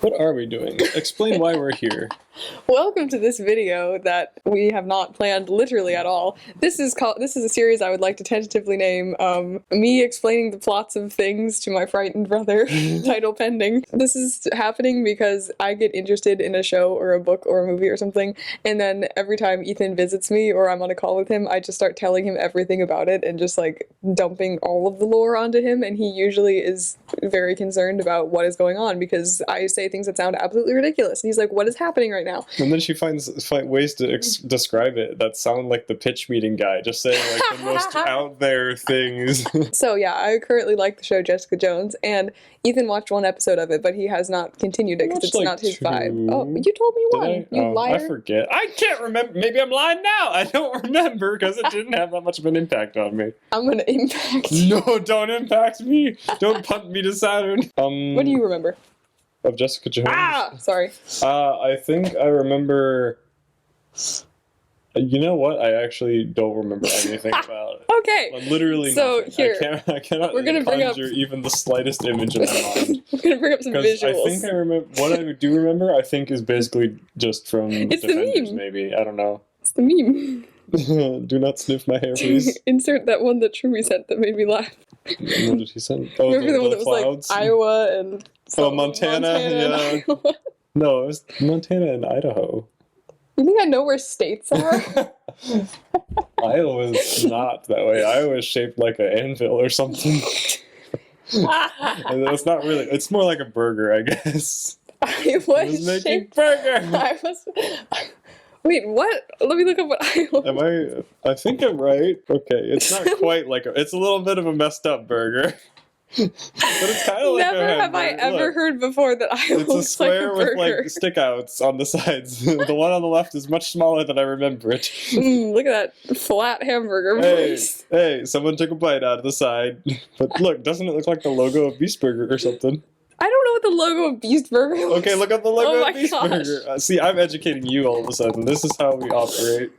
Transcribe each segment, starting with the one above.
What are we doing? Explain why we're here. Welcome to this video that we have not planned literally at all. This is a series I would like to tentatively name me explaining the plots of things to my frightened brother, title pending. This is happening because I get interested in a show or a book or a movie or something, and then every time Ethan visits me or I'm on a call with him, I just start telling him everything about it and just like dumping all of the lore onto him, and he usually is very concerned about what is going on because I say things that sound absolutely ridiculous. And he's like, what is happening right now? And then she finds ways to describe it that sound like the pitch meeting guy, just saying like the most out there things. So yeah, I currently like the show Jessica Jones, and Ethan watched one episode of it, but he has not continued it because it's like not his vibe. Oh, you told me one. You liar. I forget. I can't remember. Maybe I'm lying now. I don't remember because it didn't have that much of an impact on me. I'm gonna impact you. No, don't impact me. Don't punt me to Saturn. What do you remember? Of Jessica Jones? Ah! Sorry. I think I remember... You know what? I actually don't remember anything about it. Okay. Literally so nothing. Here, I cannot we're gonna bring up even the slightest image in my mind. We're gonna bring up some visuals. I think I remember... What I do remember, I think, is basically just from it's Defenders, the meme. maybe. I don't know. It's the meme. Do not sniff my hair, please. Insert that one that Trumi sent that made me laugh. What did he send? Oh, remember the one that was clouds? like Iowa and... Montana, yeah. Iowa. No, it was Montana and Idaho. You think I know where states are? Iowa's not that way. Iowa's shaped like an anvil or something. And it's not really. It's more like a burger, I guess. Iowa's shaped burger. Wait, what? Let me look up what Iowa. I think I'm right. Okay, it's not quite like it's a little bit of a messed up burger. But it's kind of like Never a have I ever heard before that Iowa It's a square like a with like stick outs on the sides. The one on the left is much smaller than I remember it. Look at that flat hamburger. Hey, someone took a bite out of the side. But look, doesn't it look like the logo of Beast Burger or something? I don't know what the logo of Beast Burger looks. Okay, look at the logo of Beast gosh. Burger. See, I'm educating you all of a sudden. This is how we operate.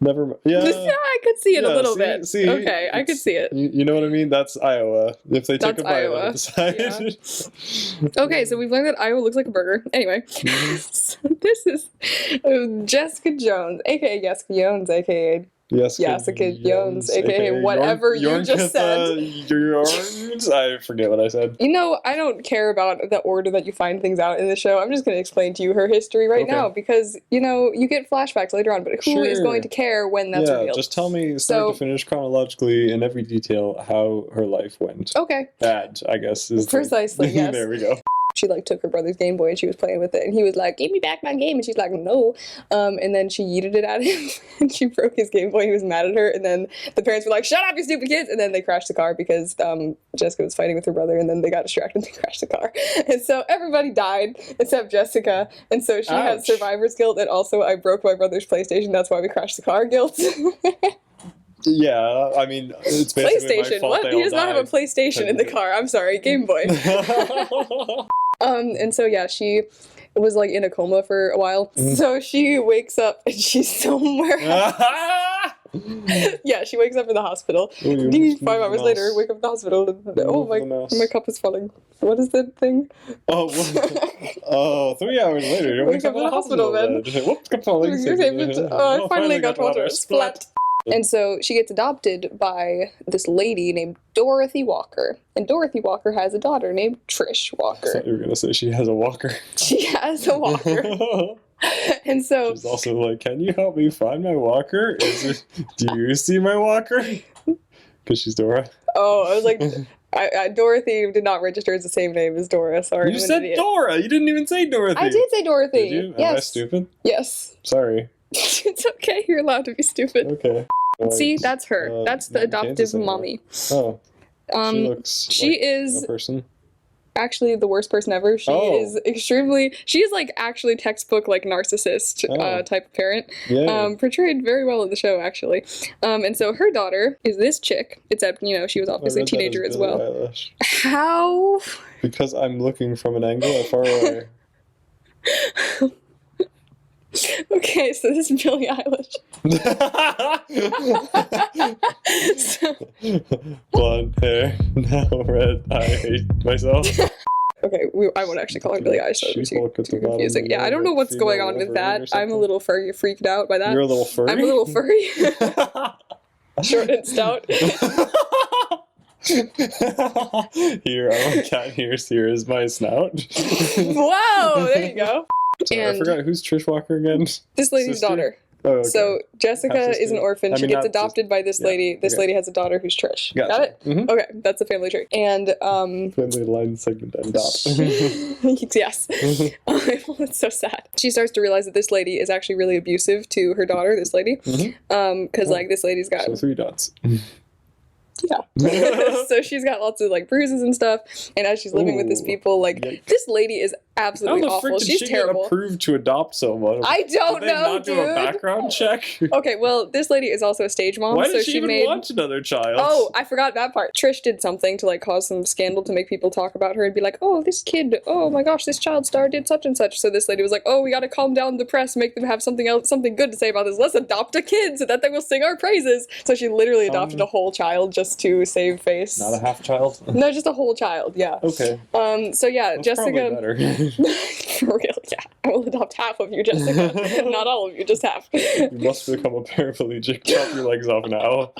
Never mind. Yeah, I could see it a little bit. See, okay, I could see it. You know what I mean? That's Iowa. If they take That's a bite Iowa. out of the side. Yeah. Okay, so we've learned that Iowa looks like a burger. Anyway, so this is Jessica Jones, aka Jessica Jones, aka Jessica Jones, aka whatever you just said. I forget what I said. You know, I don't care about the order that you find things out in the show. I'm just going to explain to you her history right now because, you know, you get flashbacks later on, but who is going to care when that's revealed? Just tell me start to finish chronologically in every detail how her life went. Okay. Bad, I guess. Is precisely, yes. There we go. She like took her brother's Game Boy and she was playing with it, and he was like, "Give me back my game," and she's like, "No," and then she yeeted it at him and she broke his Game Boy. He was mad at her, and then the parents were like, "Shut up, you stupid kids," and then they crashed the car because Jessica was fighting with her brother, and then they got distracted and they crashed the car, and so everybody died except Jessica, and so she had survivor's guilt, and also I broke my brother's PlayStation, that's why we crashed the car guilt. Yeah, I mean, it's basically PlayStation. my fault. What? He does not have a PlayStation in the car. I'm sorry, Game Boy. And so yeah, she was like in a coma for a while. So she wakes up and she's somewhere. Yeah, she wakes up in the hospital. 5 hours later, wake up in the hospital. And, oh my cup is falling. What is that thing? Oh, 3 hours later, you wake up in the hospital bed. Whoops, cup falling. I finally got water. Splat. And so she gets adopted by this lady named Dorothy Walker. And Dorothy Walker has a daughter named Trish Walker. I thought you were going to say she has a walker. She has a walker. And so... She's also like, can you help me find my walker? Do you see my walker? Because she's Dora. Oh, I was like... Dorothy did not register as the same name as Dora. Sorry. You said Dora! You didn't even say Dorothy! I did say Dorothy! Did you? Yes. Am I stupid? Yes. Sorry. It's okay, you're allowed to be stupid. Okay. See, that's her. That's the adoptive mommy. Oh. She is a person. Actually the worst person ever. She is like actually textbook like narcissist type of parent. Yeah. Portrayed very well in the show actually. And so her daughter is this chick, except you know she was obviously a teenager as well. Eilish. How? Because I'm looking from an angle far away. Okay, so this is Billie Eilish. Blonde hair, now red. I hate myself. Okay, I won't actually call her Billie Eilish. That was She-Hulk at the too bottom, confusing. you Yeah, know, I don't know like what's going female on with Wolverine or that. I'm a something. little freaked out by that. You're a little furry? I'm a little furry. Short and stout. Here, I'm a cat. Here is my snout. Wow, there you go. Sorry, I And forgot, who's Trish Walker again? this lady's Sister? daughter. Oh, okay. So Jessica Half-sister? is an orphan. I She mean, gets not adopted by this yeah, lady. This okay. lady has a daughter who's Trish. Gotcha. Got it? Mhm. Okay, that's a family tree. And Family line segment and adopt. yes. It's so sad. She starts to realize that this lady is actually really abusive to her daughter, this lady. Because like this lady's got So 3 dots. yeah. So she's got lots of like bruises and stuff. And as she's living with these Ooh, people, like yikes. this lady is absolutely How the awful. frick did She's she terrible. get approved to adopt someone? I don't Did they know, not do a dude. background check? Okay, well, this lady is also a stage mom, Why so did she even made. want another child? Oh, I forgot that part. Trish did something to like cause some scandal to make people talk about her and be like, "Oh, this kid, oh my gosh, this child star did such and such." So this lady was like, "Oh, we got to calm down the press, make them have something else, something good to say about this. Let's adopt a kid so that they will sing our praises." So she literally adopted a whole child just to save face. Not a half child? No, just a whole child. Yeah. Okay. So yeah, That's Jessica. probably better. For real, yeah. I will adopt half of you, Jessica. Not all of you, just half. You must become a paraplegic. Chop your legs off now.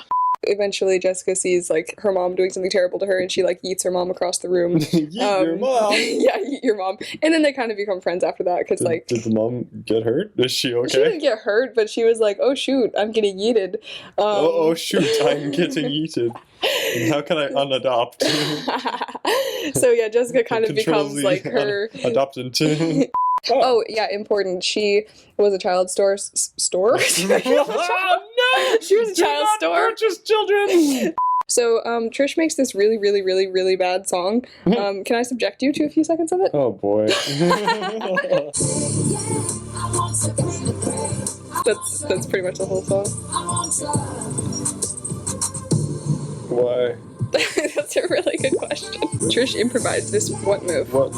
Eventually, Jessica sees like her mom doing something terrible to her, and she like yeets her mom across the room. Yeet your mom. Yeah, yeet your mom. And then they kind of become friends after that because like Did the mom get hurt? Is she okay? she didn't get hurt, but she was like, "Oh shoot, I'm getting yeeted." Oh shoot, I'm getting yeeted. How can I unadopt? So yeah, Jessica kind of Control becomes Z, like her. adopted. Oh yeah, important. She was a child store. Store. Oh no! She was a Do child not store. purchase children. So Trish makes this really, really, really, really bad song. Can I subject you to a few seconds of it? Oh boy. That's pretty much the whole song. Why? That's a really good question. Trish improvised this what move? What?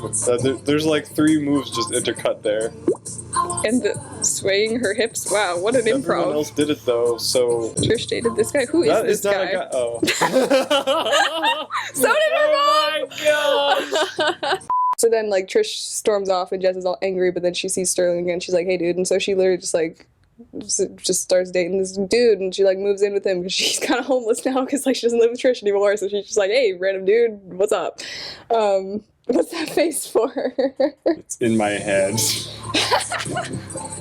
There's like 3 moves just intercut there. And swaying her hips. Wow, what an Everyone improv. else did it though, so Trish dated this guy. Who is that this is not guy? a guy. Oh. So did her mom! Oh my gosh! So then like Trish storms off and Jess is all angry, but then she sees Sterling again. She's like, "Hey dude," and so she literally just like just starts dating this dude, and she like moves in with him because she's kind of homeless now because like she doesn't live with Trish anymore. So she's just like, "Hey, random dude, what's up?" What's that face for? It's in my head.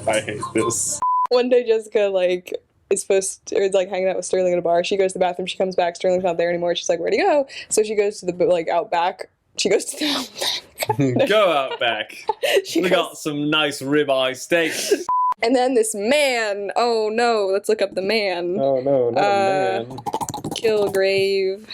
I hate this. One day Jessica like is supposed to, or is like hanging out with Sterling at a bar. She goes to the bathroom. She comes back. Sterling's not there anymore. She's like, "Where'd he go?" So she goes to the like out back. She goes to the outback. Go out back. She We goes- got some nice ribeye steaks. And then this man. Oh no! Let's look up the man. Oh no, not a man. Kilgrave.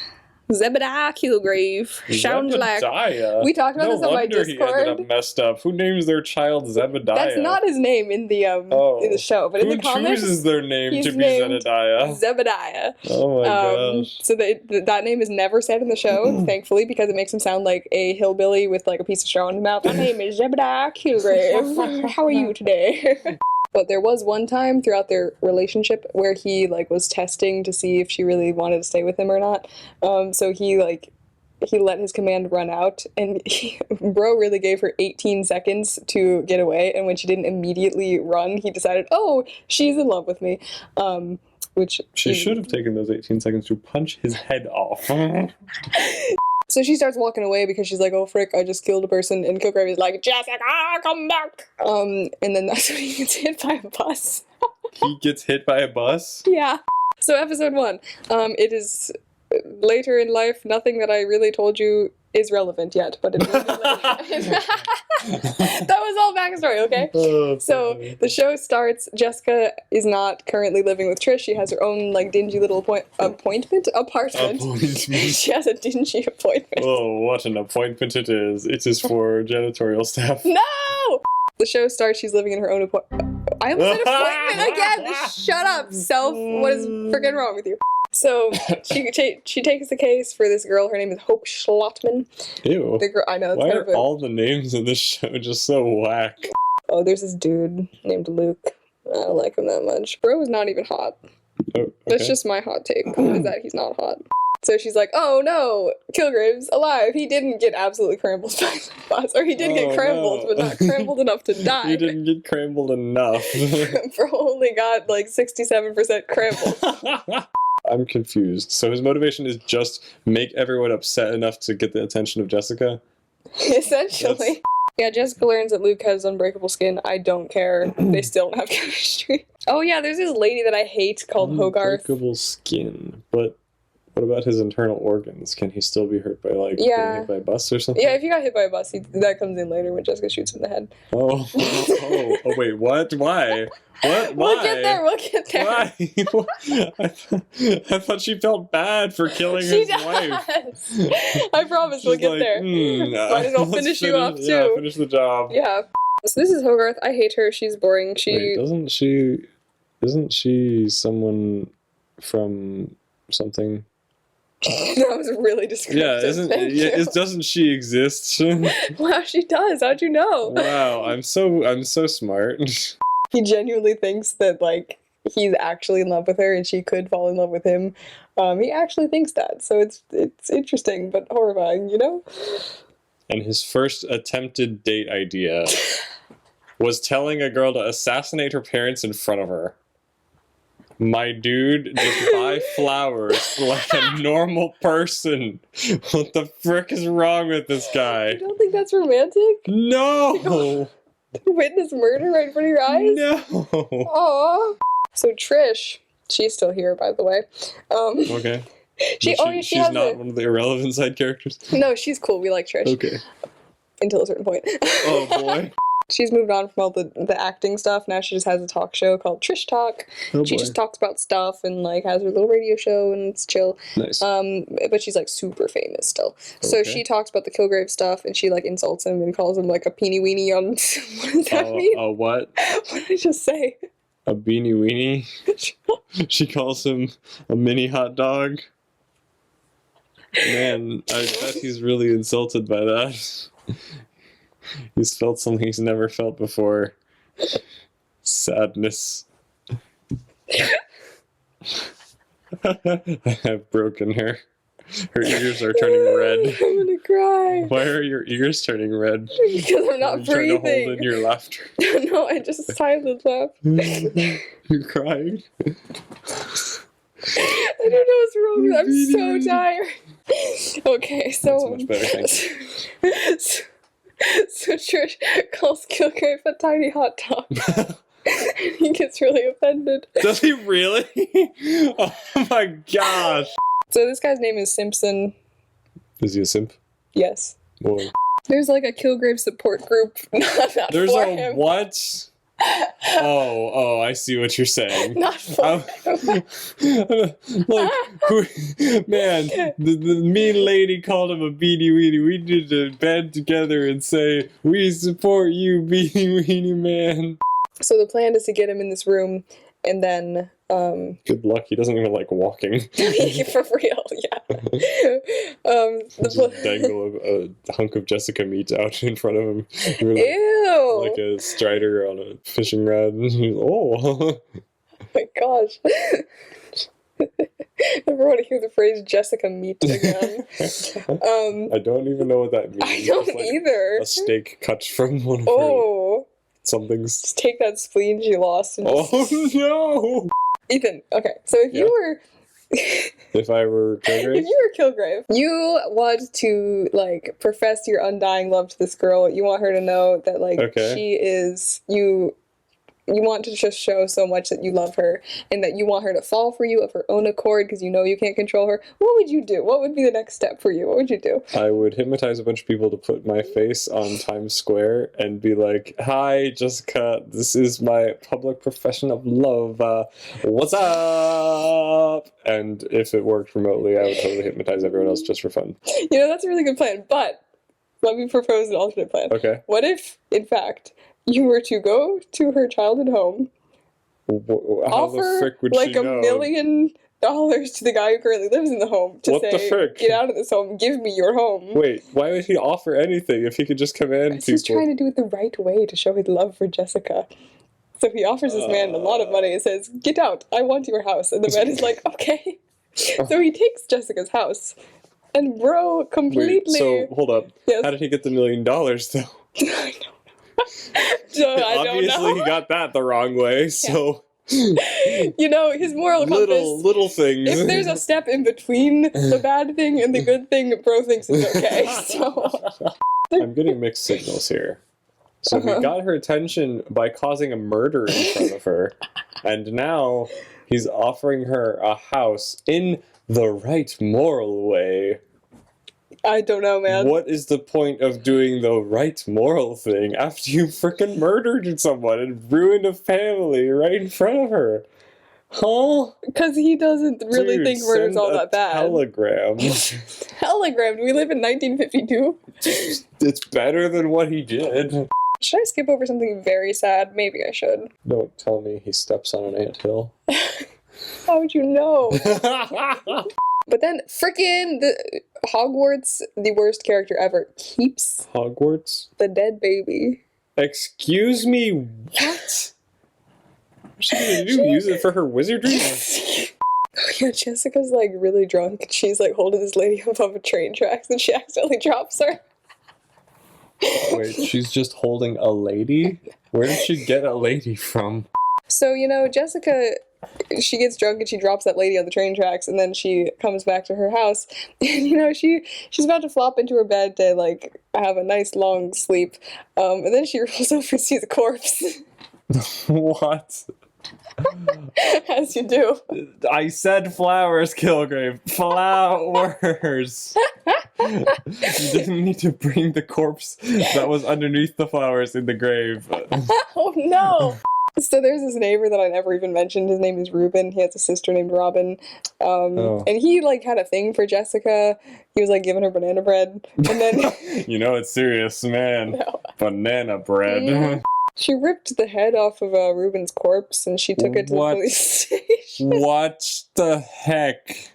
Zebediah Kilgrave. Sounds like Zebediah. we talked about No this on my wonder he ended Discord. up messed up. Who names their child Zebediah? That's not his name in the in the show, but in Who the comics, chooses their name he's to be named Zebediah? Zebediah. Oh my gosh. So that name is never said in the show, thankfully, because it makes him sound like a hillbilly with like a piece of straw in his mouth. My name is Zebediah Kilgrave. How are you today? But there was one time throughout their relationship where he like was testing to see if she really wanted to stay with him or not. So he let his command run out, and bro really gave her 18 seconds to get away, and when she didn't immediately run, he decided, oh, she's in love with me. Which She should have taken those 18 seconds to punch his head off. So she starts walking away because she's like, oh frick, I just killed a person, and Kilgrave is like, Jessica, come back! And then that's when he gets hit by a bus. He gets hit by a bus? Yeah. So episode 1. It is later in life. Nothing that I really told you is relevant yet, but it will be later. That was all backstory, okay? Oh, So funny. the show starts. Jessica is not currently living with Trish. She has her own like dingy little apartment. Appointment. She has a dingy appointment. Oh, what an appointment it is. It is for janitorial staff. No! The show starts. She's living in her own appointment. I almost said appointment again. Shut up, self. What is freaking wrong with you? So she takes the case for this girl. Her name is Hope Schlottman. Ew. The girl, I know. It's Why kind are of a, all the names in this show just so whack? oh, there's this dude named Luke. I don't like him that much. Bro is not even hot. Oh, okay. That's just my hot take. Is that he's not hot. So she's like, oh no, Kilgrave's alive. He didn't get absolutely crambled by the bus. Or he did get crambled, no. but not crambled enough to die. He didn't get crambled enough. Bro only got like 67% crambled. I'm confused. So his motivation is just make everyone upset enough to get the attention of Jessica? Essentially. Yeah, Jessica learns that Luke has unbreakable skin. I don't care. They still don't have chemistry. Oh yeah, there's this lady that I hate called Hogarth. Unbreakable skin, but what about his internal organs? Can he still be hurt by, like, Yeah. getting hit by a bus or something? Yeah, if you got hit by a bus, that comes in later when Jessica shoots him in the head. Oh, wait, what? Why? What? Why? We'll get there. Why? I thought she felt bad for killing his wife. I promise we'll get there. Might as well let's finish you off, too. Yeah, finish the job. Yeah. So this is Hogarth. I hate her. She's boring. Wait, isn't she someone from something? That was really descriptive. Doesn't she exist? Wow, she does. How'd you know? Wow, I'm so smart. He genuinely thinks that, like, he's actually in love with her and she could fall in love with him. He actually thinks that. So it's interesting but horrifying, you know? And his first attempted date idea was telling a girl to assassinate her parents in front of her. My dude, just buy flowers like a normal person. What the frick is wrong with this guy? You don't think that's romantic? No! Witness murder right in front of your eyes? No! Aww. So Trish, she's still here, by the way. Okay. She's not one of the irrelevant side characters? No, she's cool. We like Trish. Okay. Until a certain point. Oh, boy. She's moved on from all the acting stuff. Now she just has a talk show called Trish Talk. Oh, she boy. just talks about stuff and, like, has her little radio show and it's chill. Nice. But she's, like, super famous still. So Okay. she talks about the Kilgrave stuff and she, like, insults him and calls him, like, a peenie weenie on... What does that mean? A what? What did I just say? A beanie weenie? She calls him a mini hot dog? Man, I bet he's really insulted by that. He's felt something he's never felt before. Sadness. I have broken her. Her ears are turning red. I'm gonna cry. Why are your ears turning red? Because I'm not Are you trying to breathing. hold in your laughter? No, I just silent laugh. You're crying? I don't know what's wrong with me. I'm so tired. Okay, so... That's much better, thank So Trish calls Kilgrave a tiny hot dog. And he gets really offended. Does he really? Oh my gosh. So this guy's name is Simpson. Is he a simp? Yes. Whoa. There's like a Kilgrave support group. Not There's for a him. what? Oh, I see what you're saying. Not for him. Like, man, the mean lady called him a beanie weenie. We need to band together and say, we support you, beanie weenie man. So the plan is to get him in this room and then... Good luck, he doesn't even like walking. For real, yeah. Just dangle a hunk of Jessica meat out in front of him. Ew! Like a strider on a fishing rod. Oh. Oh my gosh. Never want to hear the phrase Jessica meat again. I don't even know what that means. I don't It's like either. A steak cut from one of her Oh. somethings. Just take that spleen she lost and just... Oh no! Ethan, okay, so if you were... If I were Kilgrave? If you were Kilgrave, you want to, like, profess your undying love to this girl. You want her to know that, like, she is... You want to just show so much that you love her and that you want her to fall for you of her own accord because you know you can't control her. What would you do? What would be the next step for you? What would you do? I would hypnotize a bunch of people to put my face on Times Square and be like, hi, Jessica, this is my public profession of love. What's up? And if it worked remotely, I would totally hypnotize everyone else just for fun. You know, that's a really good plan, but let me propose an alternate plan. Okay. What if, in fact, you were to go to her childhood home, How the frick would like she know? $1 million to the guy who currently lives in the home to What the say, frick? get out of this home, give me your home. Wait, why would he offer anything if he could just command people? He's trying to do it the right way to show his love for Jessica. So he offers this man a lot of money and says, get out, I want your house. And the man is like, okay, So he takes Jessica's house. And bro, completely... Wait, so, hold up. Yes. How did he get the $1 million, though? I don't Obviously, know. he got that the wrong way, so... You know, his moral compass... Little things. If there's a step in between the bad thing and the good thing, bro thinks it's okay, so... I'm getting mixed signals here. So he got her attention by causing a murder in front of her, and now he's offering her a house in the right moral way. I don't know, man. What is the point of doing the right moral thing after you frickin' murdered someone and ruined a family right in front of her? Huh? Because he doesn't really think murder's all that bad. Telegram. Telegram? Do we live in 1952? It's better than what he did. Should I skip over something very sad? Maybe I should. Don't tell me he steps on an anthill. How would you know? But then, frickin' the Hogwarts, the worst character ever, Peeps, Hogwarts? the dead baby. Excuse me, what? What's she gonna do? Use it for her wizardry? Oh yeah, Jessica's like really drunk and she's like holding this lady up on the train tracks and she accidentally drops her. Wait, she's just holding a lady? Where did she get a lady from? So, you know, Jessica, she gets drunk and she drops that lady on the train tracks and then she comes back to her house and, you know, she's about to flop into her bed to, like, have a nice long sleep. And then she rolls over and sees a corpse. What? As you do. I said flowers, Kilgrave. Flowers! You didn't need to bring the corpse that was underneath the flowers in the grave. Oh no! So there's this neighbor that I never even mentioned. His name is Ruben. He has a sister named Robin. And he, like, had a thing for Jessica. He was, like, giving her banana bread. And then... You know it's serious, man. No. Banana bread. She ripped the head off of Ruben's corpse and she took it to the police station. What the heck?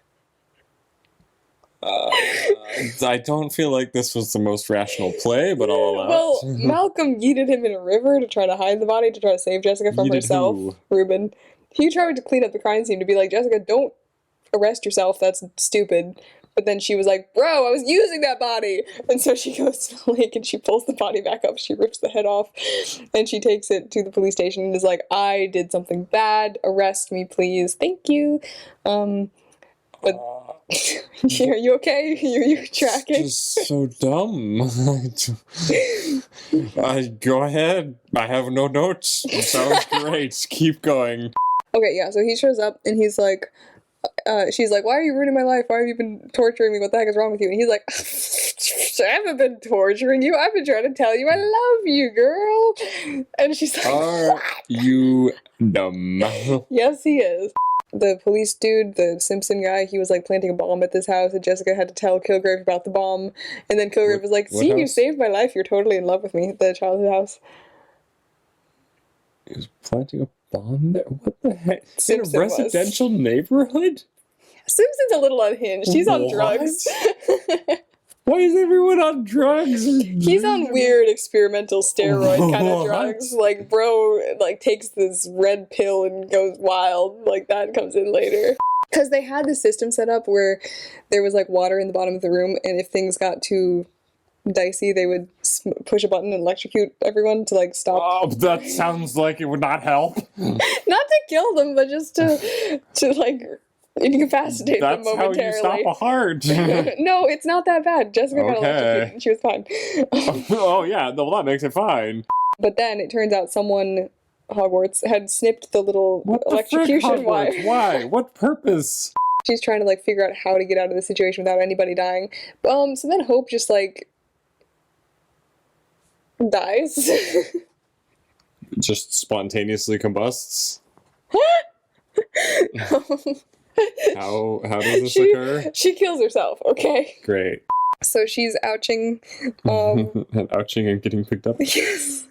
I don't feel like this was the most rational play, but I'll allow Well, it. Malcolm yeeted him in a river to try to hide the body, to try to save Jessica from Yeeted herself. who? Ruben. He tried to clean up the crime scene to be like, Jessica, don't arrest yourself, that's stupid. But then she was like, bro, I was using that body! And so she goes to the lake and she pulls the body back up, she rips the head off, and she takes it to the police station and is like, I did something bad, arrest me please, thank you. But are you okay? You're tracking? It's just so dumb. Go ahead. I have no notes. It sounds great. Keep going. Okay, yeah, so he shows up and he's like, she's like, why are you ruining my life? Why have you been torturing me? What the heck is wrong with you? And he's like, I haven't been torturing you. I've been trying to tell you I love you, girl. And she's like, Are you dumb? yes, he is. The police dude, the Simpson guy, he was like planting a bomb at this house and Jessica had to tell Kilgrave about the bomb. And then Kilgrave was like, see, you saved my life. You're totally in love with me at the childhood house. He was planting a bomb there? What the heck? Simpson in a residential neighborhood? Simpson's a little unhinged. He's on What? drugs. Why is everyone on drugs? He's on weird experimental steroid kind of What? drugs. Like, bro, like, takes this red pill and goes wild. Like, that comes in later. Because they had this system set up where there was, like, water in the bottom of the room, and if things got too dicey, they would push a button and electrocute everyone to, like, stop. Oh, that sounds like it would not help. Not to kill them, but just to like, incapacitate them momentarily. That's how you stop a heart. No, it's not that bad. Jessica got Okay. electrocuted and she was fine. Oh, yeah. Well, that makes it fine. But then it turns out someone, Hogwarts, had snipped the little What the electrocution frick, wire. Hogwarts? Why? What purpose? She's trying to, like, figure out how to get out of the situation without anybody dying. So then Hope just, like, dies. Just spontaneously combusts? How does this occur? She kills herself, okay? Great. So she's ouching. And ouching and getting picked up? Yes.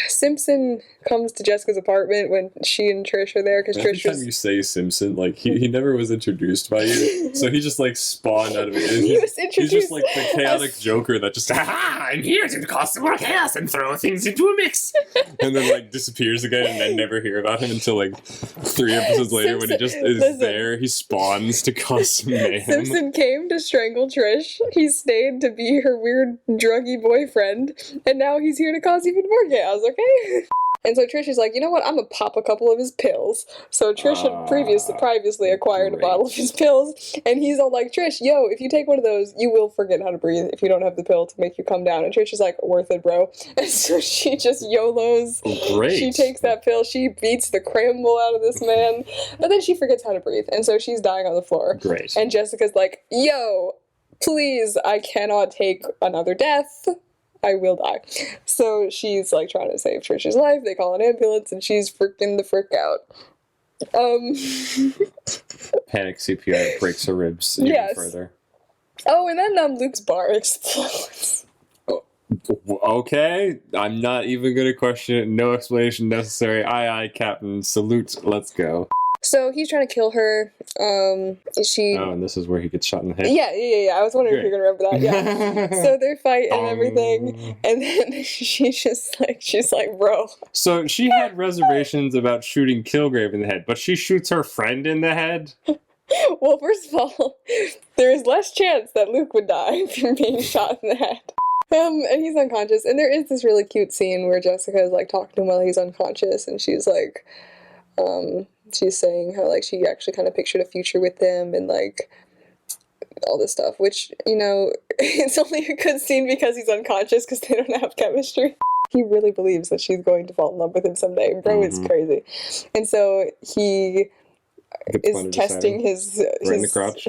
Simpson comes to Jessica's apartment when she and Trish are there because Every Trish time was. you say Simpson, like he never was introduced by you, so he just like spawned out of it. He was He's introduced just like the chaotic as- Joker that just I'm here to cause some more chaos and throw things into a mix, and then like disappears again, and then never hear about him until like 3 episodes later when he just is Listen. there. He spawns to cause some mayhem. Simpson came to strangle Trish. He stayed to be her weird druggy boyfriend, and now he's here to cause even more chaos, okay? And so Trish is like, you know what, I'm gonna pop a couple of his pills. So Trish had previously acquired a great. bottle of his pills, and he's all like, Trish, yo, if you take one of those, you will forget how to breathe if you don't have the pill to make you come down. And Trish is like, worth it, bro. And so she just YOLOs. Great. She takes that pill, she beats the cramble out of this man, but then she forgets how to breathe, and so she's dying on the floor. Great. And Jessica's like, yo, please, I cannot take another death. I will die. So she's like trying to save Trish's life. They call an ambulance and she's freaking the frick out. Panic CPR breaks her ribs even Yes. further. Oh, and then Luke's bar explodes. Okay, I'm not even gonna question it. No explanation necessary. Aye, aye, Captain. Salute. Let's go. So he's trying to kill her. She. Oh, and this is where he gets shot in the head. Yeah. I was wondering if you're gonna remember that. Yeah. So they're fighting and everything, Um, and then she's like, bro. So she had reservations about shooting Kilgrave in the head, but she shoots her friend in the head? Well, first of all, there is less chance that Luke would die from being shot in the head. And he's unconscious. And there is this really cute scene where Jessica is like talking to him while he's unconscious, and she's like, she's saying how like she actually kind of pictured a future with him and like all this stuff, which, you know, it's only a good scene because he's unconscious because they don't have chemistry. He really believes that she's going to fall in love with him someday. Bro is crazy. And so he is testing his Right in the crotch.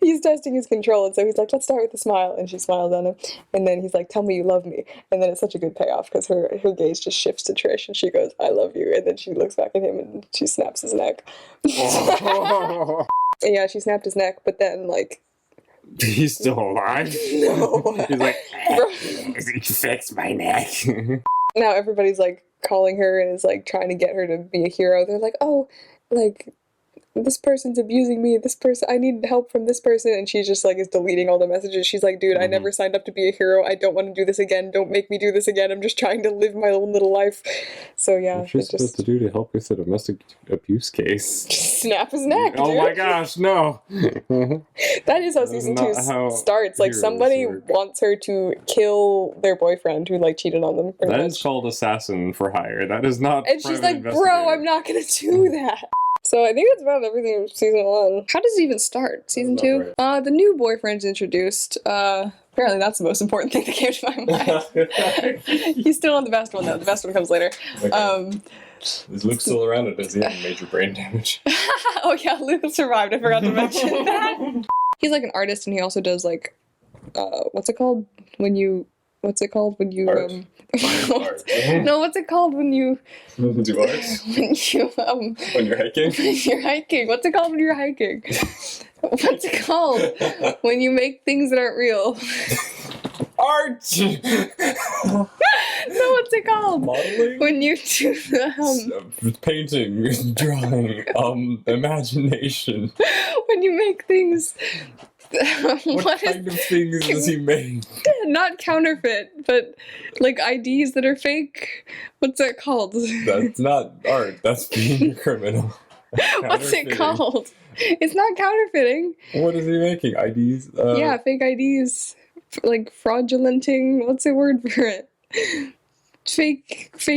He's testing his control, and so he's like, let's start with a smile, and she smiles at him, and then he's like, tell me you love me, and then it's such a good payoff because her gaze just shifts to Trish and she goes, I love you, and then she looks back at him and she snaps his neck. And yeah, she snapped his neck, but then like He's still alive? no. He's like, Bro. he fixed my neck. Now everybody's like calling her and is like trying to get her to be a hero. They're like, oh, like this person's abusing me, this person, I need help from this person, and she just like is deleting all the messages. She's like, dude, I never signed up to be a hero, I don't want to do this again, don't make me do this again, I'm just trying to live my own little life. So yeah, What's she supposed to do to help with a domestic abuse case? just snap his neck, Oh dude. my gosh, no! That is how season 2 starts. Like heroes somebody work. wants her to kill their boyfriend who like cheated on them. pretty That much. is called assassin for hire. That is not. And she's private like, bro, I'm investigator. not gonna do that. So I think that's about everything in season 1. How does it even start? Season That's 2? not The new boyfriend's introduced. Apparently that's the most important thing that came to my mind. He's still on the best one though. The best one comes later. Okay. Is Luke still around, or does he have major brain damage? Oh yeah, Luke survived. I forgot to mention that. He's like an artist, and he also does like, what's it called when you Art. No, what's it called when you Do art? When you're hiking? when you're hiking? What's it called when you're hiking? What's it called when you make things that aren't real? Art! No, what's it called? Modeling? When you do the, Painting, drawing, imagination. when you make things. What kind of things does he make? Not counterfeit, but like IDs that are fake. What's that called? That's not art. That's being a criminal. What's it Counterfeiting. called? It's not counterfeiting. What is he making? IDs? Yeah, fake IDs. Like fraudulenting. What's the word for it? Fake, from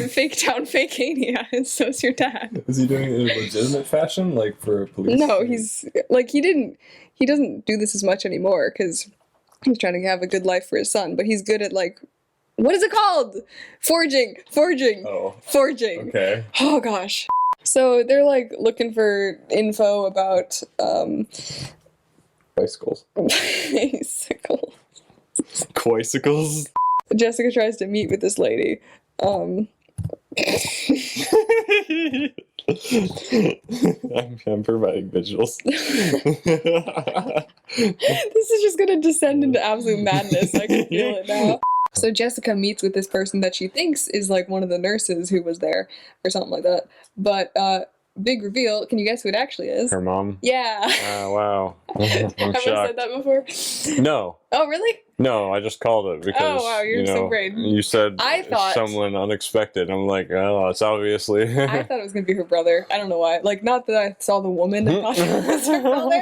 fake town, fakeania. And so's your dad. Is he doing it in a legitimate fashion, like for a police? No, he's like he doesn't do this as much anymore because he's trying to have a good life for his son. But he's good at like, what is it called? Forging. Oh, Forging. okay. Oh gosh. So they're like looking for info about Bicycles. bicycles. Coicicles. Jessica tries to meet with this lady. I'm providing visuals. This is just gonna descend into absolute madness. I can feel it now. So Jessica meets with this person that she thinks is like one of the nurses who was there or something like that. But big reveal, can you guess who it actually is? Her mom? Yeah. Oh, wow. I'm Have I shocked. said that before? No. Oh, really? No, I just called it because, Oh, wow, you're so great. You said I thought- someone unexpected. I'm like, oh, it's obviously. I thought it was going to be her brother. I don't know why. Like, not that I saw the woman and thought it was her brother.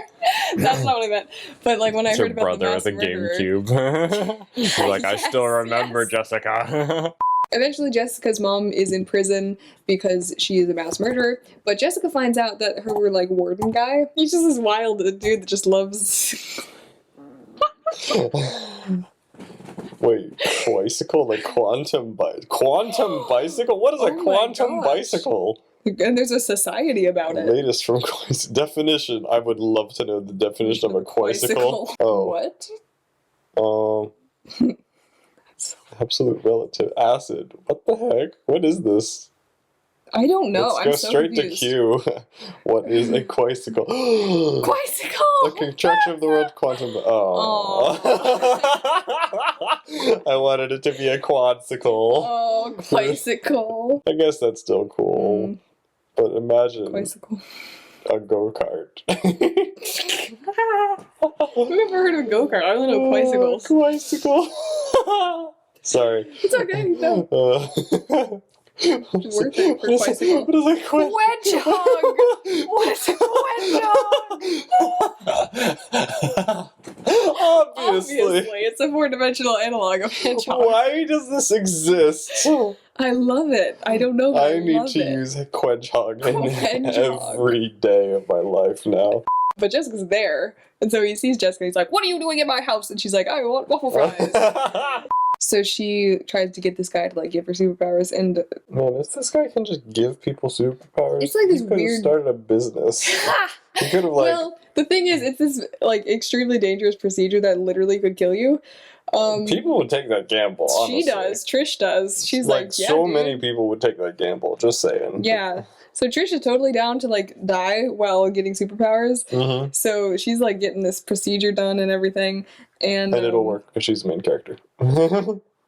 That's not what I meant. But, like, when I It's heard her about the brother mass at the murderer... GameCube. You're like, I still Yes, remember yes. Jessica. Eventually, Jessica's mom is in prison because she is a mass murderer. But Jessica finds out that her, like, warden guy, he's just this wild dude that just loves... Wait, bicycle? Like quantum bicycle? What is a Oh my quantum gosh. bicycle? And there's a society about it. Latest from definition. I would love to know the definition of a quisicle. What? Absolute relative acid. What the heck? What is this? I don't know. Let's I'm go so straight confused. to Q. What is a quisicle? Quisicle! The contraction of the word quantum. Oh. I wanted it to be a quadsicle. Oh, quisicle. I guess that's still cool. But imagine Quisicle. a go-kart. I've never heard of a go-kart. I only know quisicles. Quisicle. Sorry. It's okay. No. It's worth it for quisicle. What is a quisicle? Wedgehog! What is a wedgehog? Obviously. It's a four-dimensional analog of hedgehog. Why does this exist? I love it. I don't know, but I need love to it. use a quedgehog in Quedgehog. every day of my life now. But Jessica's there, and so he sees Jessica. He's like, "What are you doing in my house?" And she's like, "I want waffle fries." So she tries to get this guy to like give her superpowers, and Man, if this guy can just give people superpowers, It's like this he could have weird- started a business. He could have like well, the thing is, it's this like extremely dangerous procedure that literally could kill you. people would take that gamble. Honestly. She does. Trish does. She's like yeah, so dude. many people would take that gamble. Just saying. Yeah. So Trish is totally down to like die while getting superpowers. Mm-hmm. So she's like getting this procedure done and everything, and it'll work because she's the main character.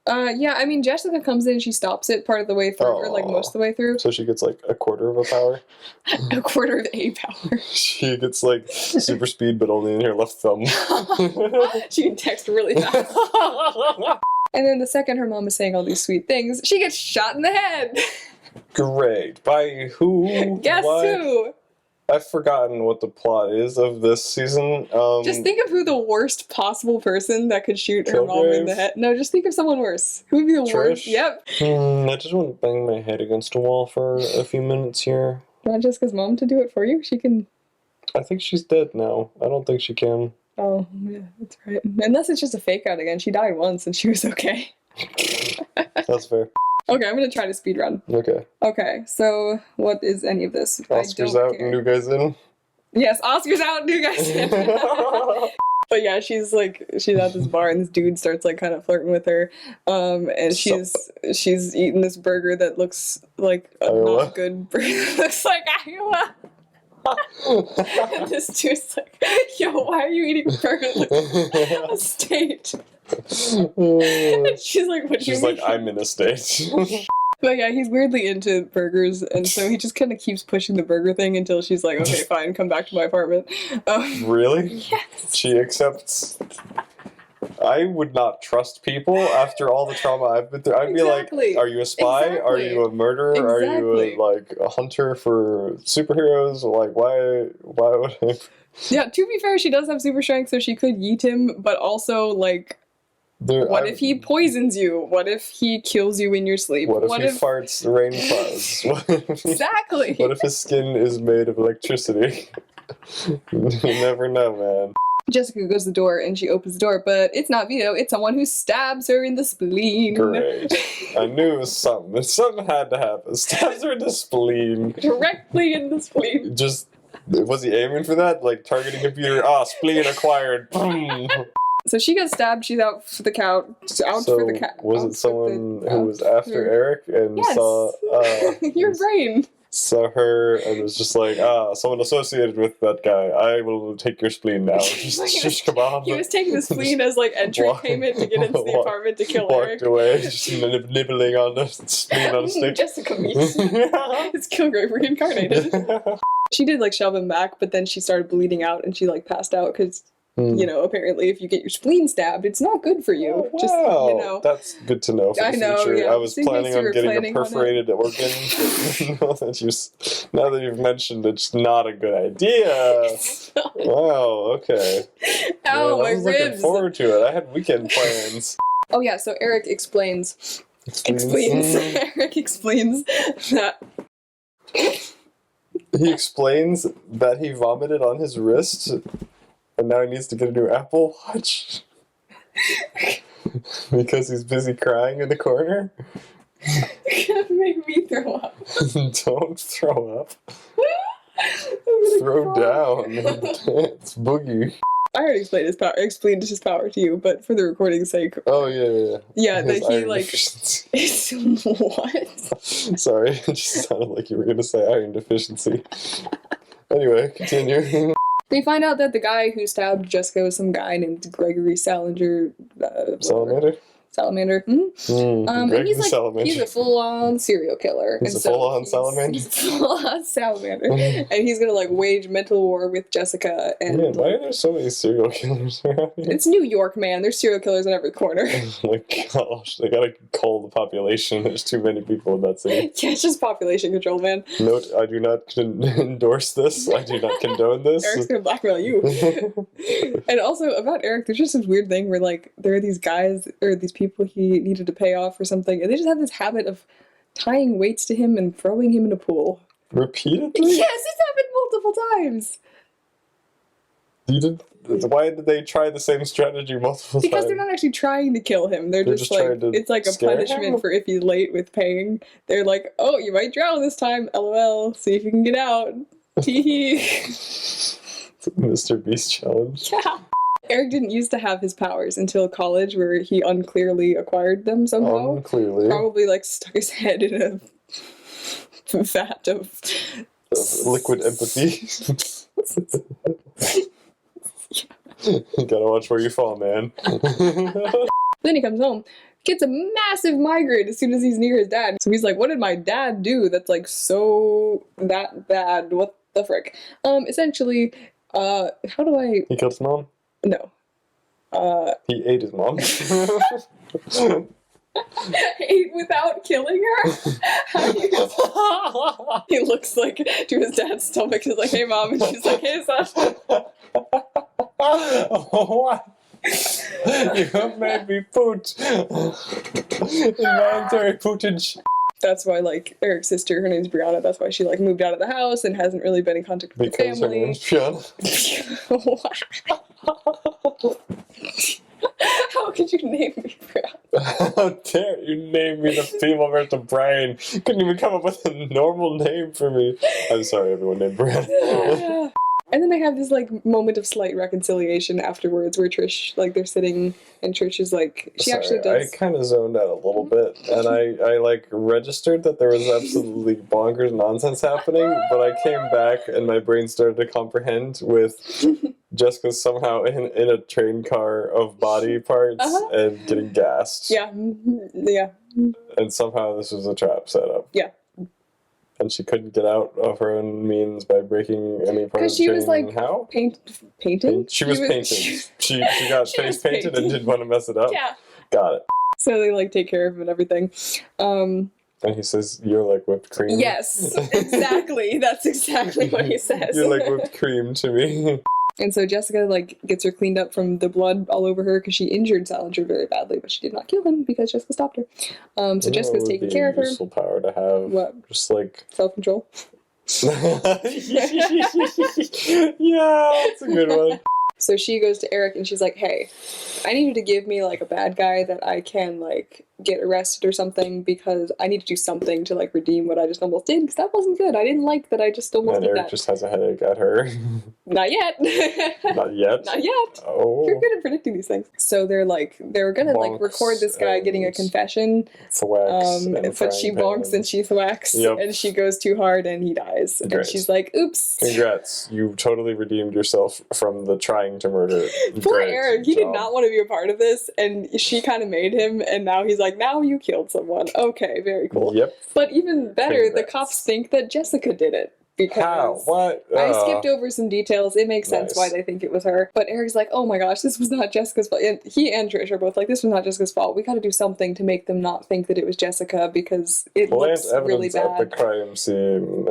Yeah, I mean, Jessica comes in and she stops it part of the way through, or like most of the way through. So she gets like a quarter of a power. A quarter of a power. She gets like super speed, but only in her left thumb. She can text really fast. And then the second her mom is saying all these sweet things, she gets shot in the head. Great. By who? Guess What? who? I've forgotten what the plot is of this season. Just think of who the worst possible person that could shoot her mom in the Kilgrave? head. No, just think of someone worse. Who would be the worst? Trish? Yep. I just want to bang my head against a wall for a few minutes here. You want Jessica's mom to do it for you? She can. I think she's dead now. I don't think she can. Oh, yeah, that's right. Unless it's just a fake out again. She died once and she was okay. That's fair. Okay, I'm gonna try to speed run. Okay. Okay, so what is any of this? Oscar's I don't out, care. new guys in. Yes, Oscar's out, new guys in. But yeah, she's at this bar and this dude starts like kind of flirting with her. And she's eating this burger that looks like a Iowa. not good burger. Looks like Iowa. And this dude's like, yo, why are you eating a burger that looks like a state? And she's like, what do you She's mean? like, I'm in a state. But yeah, he's weirdly into burgers, and so he just kind of keeps pushing the burger thing until she's like, okay, fine, come back to my apartment. Really? Yes. She accepts. I would not trust people after all the trauma I've been through. I'd Exactly. be like, are you a spy? Are Exactly. you a murderer? Are Exactly. you a hunter for superheroes? Like, why would I? Yeah, to be fair, she does have super strength, so she could yeet him, but also, like, what if he poisons you? What if he kills you in your sleep? What if he farts the rain clouds? Exactly. What if his skin is made of electricity? You never know, man. Jessica goes to the door, and she opens the door, but it's not Vito, it's someone who stabs her in the spleen. Great. I knew it was something. Something had to happen. Stabs her in the spleen. Directly in the spleen. Just, was he aiming for that? Like, targeting computer, spleen acquired. Boom. So she gets stabbed, she's out for the couch. So, was it someone who was after Eric and Yes. saw... Your brain. saw her and was just like, someone associated with that guy. I will take your spleen now. Just come on. He was taking the spleen as like entry payment to get into the apartment to kill Eric. Walked away, just nibbling on the spleen on a stick. Jessica meets. It's Kilgrave reincarnated. She did like shove him back, but then she started bleeding out and she like passed out because, you know, apparently if you get your spleen stabbed, it's not good for you. Oh, wow. Just, you know. That's good to know for the future. Yeah. I was planning on getting a perforated organ. Now that you've mentioned it's not a good idea. Wow, okay. Ow, my I was ribs. looking forward to it. I had weekend plans. Oh yeah, so Eric explains. Eric explains that. He explains that he vomited on his wrist, and now he needs to get a new Apple Watch because he's busy crying in the corner. You're gonna make me throw up. Don't throw up. Throw down. It's Boogie. I already explained his power to you, but for the recording's sake. Oh yeah. Yeah, His that he iron like. deficiency. What? Sorry, it just sounded like you were gonna say iron deficiency. Anyway, continue. They find out that the guy who stabbed Jessica was some guy named Gregory Salinger. Salamander. And Greg he's the like, Salamander. he's a full-on serial killer. He's a full-on salamander? He's a full-on salamander. And he's gonna like wage mental war with Jessica and Man, why are there so many serial killers around here? it's New York, man. There's serial killers in every corner. Oh my gosh, they gotta cull the population. There's too many people in that city. Yeah, it's just population control, man. Note, I do not endorse this. I do not condone this. Eric's gonna blackmail you. And also about Eric, there's just this weird thing where like there are these guys or these people he needed to pay off or something, and they just have this habit of tying weights to him and throwing him in a pool. Repeatedly? Yes, it's happened multiple times. Why did they try the same strategy multiple times? Because they're not actually trying to kill him. They're just like, trying to it's like a scare punishment him? for if he's late with paying. They're like, oh, you might drown this time, LOL. See if you can get out. Tee hee. Mr. Beast challenge. Yeah. Eric didn't used to have his powers until college, where he unclearly acquired them somehow. Clearly. Probably like stuck his head in a vat of Liquid empathy. You gotta watch where you fall, man. Then he comes home, gets a massive migraine as soon as he's near his dad. So he's like, what did my dad do that's like so that bad? What the frick? Essentially, how do I... He killed his mom? No. He ate his mom. Ate without killing her? How do you... He looks like to his dad's stomach. He's like, hey mom, and she's like, hey son. What? You have made me poot. Involuntary footage. That's why, like, Eric's sister, her name's Brianna, that's why she, like, moved out of the house and hasn't really been in contact with Because the her family. name's Brianna. How could you name me Brianna? How dare you name me the female version of Brian? You couldn't even come up with a normal name for me. I'm sorry, everyone named Brianna. And then they have this, like, moment of slight reconciliation afterwards where Trish, like, they're sitting and Trish is like, she actually does. I kind of zoned out a little bit, and I like registered that there was absolutely bonkers nonsense happening, but I came back and my brain started to comprehend with Jessica somehow in a train car of body parts and getting gassed. Yeah. Yeah. And somehow this was a trap setup. Yeah. And she couldn't get out of her own means by breaking any part of the Because she train. was, like, How? painting? She was painting. She got she face was painted painting. and didn't want to mess it up. Yeah. Got it. So they, like, take care of him and everything. And he says, you're like whipped cream. Yes, exactly. That's exactly what he says. You're like whipped cream to me. And so Jessica, like, gets her cleaned up from the blood all over her because she injured Salinger very badly, but she did not kill him because Jessica stopped her. So Jessica's taking care of her. Useful power to have. What? Just like Self-control. yeah, that's a good one. So she goes to Eric and she's like, hey, I need you to give me like a bad guy that I can like get arrested or something, because I need to do something to like redeem what I just almost did, because that wasn't good. I didn't like that I just almost And did Eric that. just has a headache at her. Not yet. Not yet? Not yet. Oh. You're good at predicting these things. So they're gonna like Bonks record this guy getting a and confession. Thwacks and But she frying bonks and pans. she thwacks, Yep. and she goes too hard and he dies. Great. And she's like, oops. Congrats, you totally redeemed yourself from the trying to murder. Poor Great Eric, he did job. not want to be a part of this, and she kind of made him, and now he's like, now you killed someone. Okay, very cool. Yep. But even better, the Congrats. cops think that Jessica did it. Because How? What? I skipped over some details. It makes sense Nice. why they think it was her. But Eric's like, oh my gosh, this was not Jessica's fault. And he and Trish are both like, this was not Jessica's fault. We gotta do something to make them not think that it was Jessica, because it Plant looks really evidence at the bad. crime scene.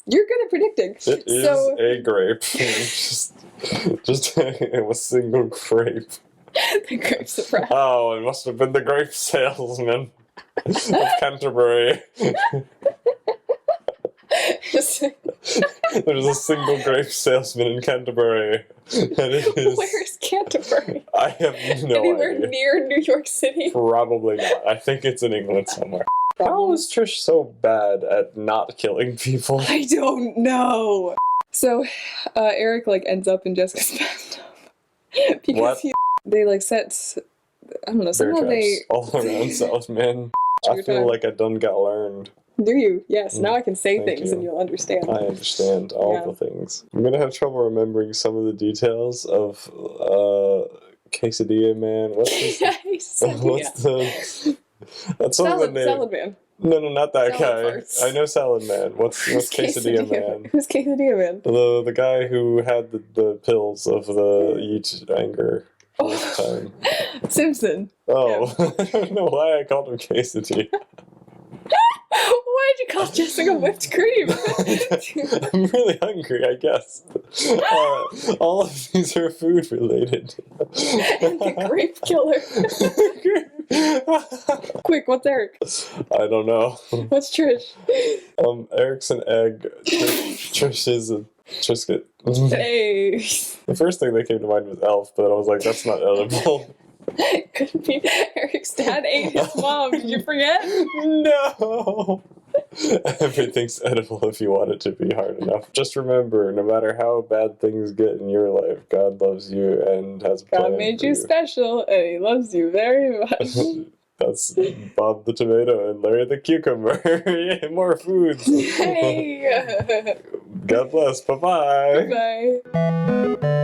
You're good at predicting. It is So a grape. just a single grape. the grape surprise. Oh, it must have been the grape salesman of Canterbury. There's a single grape salesman in Canterbury. And it is... Where's Canterbury? I have no Anywhere idea. near New York City? Probably not. I think it's in England somewhere. How is Trish so bad at not killing people? I don't know. So, Eric like ends up in Jessica's bathtub because What? they like set. I don't know. Bear Somehow traps they all around South, man. I Your feel time. like I done got learned. do you? Yes. Now I can say Thank things you. and you'll understand. I understand all Yeah. the things. I'm gonna have trouble remembering some of the details of Quesadilla Man. What's his? What's the? That's one of the names. Salad man. No, not that Salad guy. farts. I know Salad Man. What's Quesadilla Man? Who's Quesadilla man? The guy who had the pills of the eat anger first time. Simpson. Oh, I don't know why I called him Quesadilla. Why did you call Jessica whipped cream? I'm really hungry, I guess. All of these are food related. And the grape killer. Quick, what's Eric? I don't know. What's Trish? Eric's an egg. Trish is a Triscuit. Hey. The first thing that came to mind was Elf, but I was like, that's not edible. Could be Eric's dad ate his mom. Did you forget? No! Everything's edible if you want it to be hard enough. Just remember, no matter how bad things get in your life, God loves you and has a plan God made for you special, and he loves you very much. That's Bob the Tomato and Larry the Cucumber. Yay, more foods. Hey. God bless. Bye-bye. Bye.